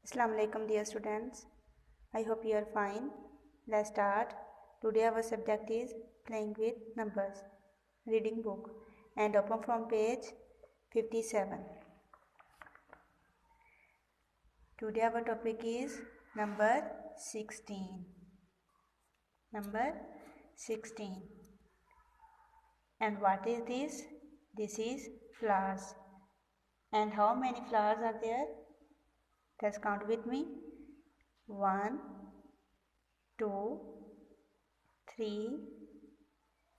Assalamu alaikum dear students. I hope you are fine. Let's start. Today our subject is playing with numbers. Reading book and open from page 57. Today our topic is number 16. Number 16. And what is this? This is flowers. And how many flowers are there? Let's count with me. 1, 2, 3,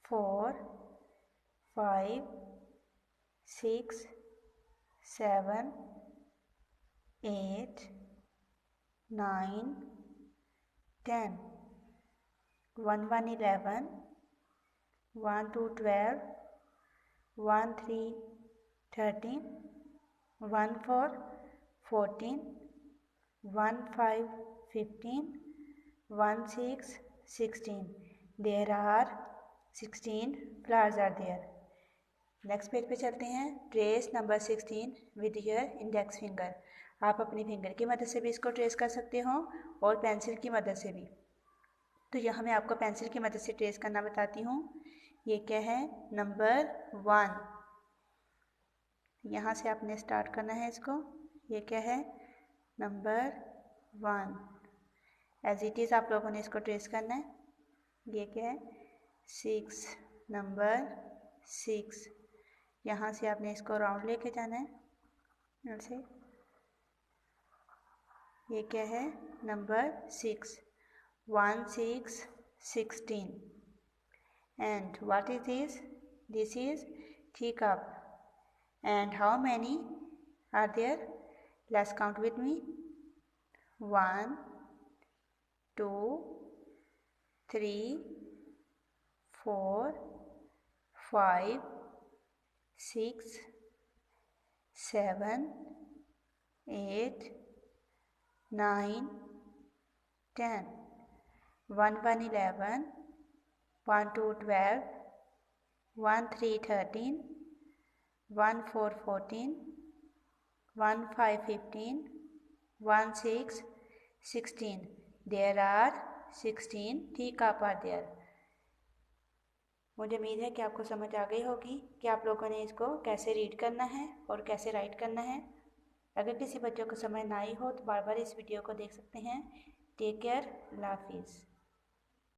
4, 5, 6, 7, 8, 9, 10. 1, 1, 11, 1, 2, 12, 1, 3, 13, 1, 4, 14, 1, 5, 15, 1, 6, 16. There are 16 flowers are there. Next page पे चलते हैं. Trace number 16 with your index finger. आप अपनी finger की मदद से भी इसको ट्रेस कर सकते हो और पेंसिल की मदद से भी. तो यहाँ मैं आपको पेंसिल की मदद से ट्रेस करना बताती हूँ. ये क्या है? नंबर 1. यहाँ से आपने स्टार्ट करना है इसको. ये क्या है? नंबर 1. एज इट इज़ आप लोगों ने इसको ट्रेस करना है. ये क्या है? 6. नंबर 6. यहाँ से आपने इसको राउंड लेके जाना है ऐसे. ये क्या है? Number 6. 1, 6, 16. And what is this? This is teacup. And how many are there? Let's count with me. 1, 2, 3, 4, 5, 6, 7, 8, 9, 10. 1, 1, 11, 1, 2, 12, 1, 3, 13, 1, 4, 14, 1, 5, 15, 1, 6, 16. There are 16 teacup are there. मुझे उम्मीद है कि आपको समझ आ गई होगी कि आप लोगों ने इसको कैसे रीड करना है और कैसे राइट करना है. अगर किसी बच्चों को समझ ना आई हो तो बार बार इस वीडियो को देख सकते हैं. Take care. अल्लाह हाफिज़.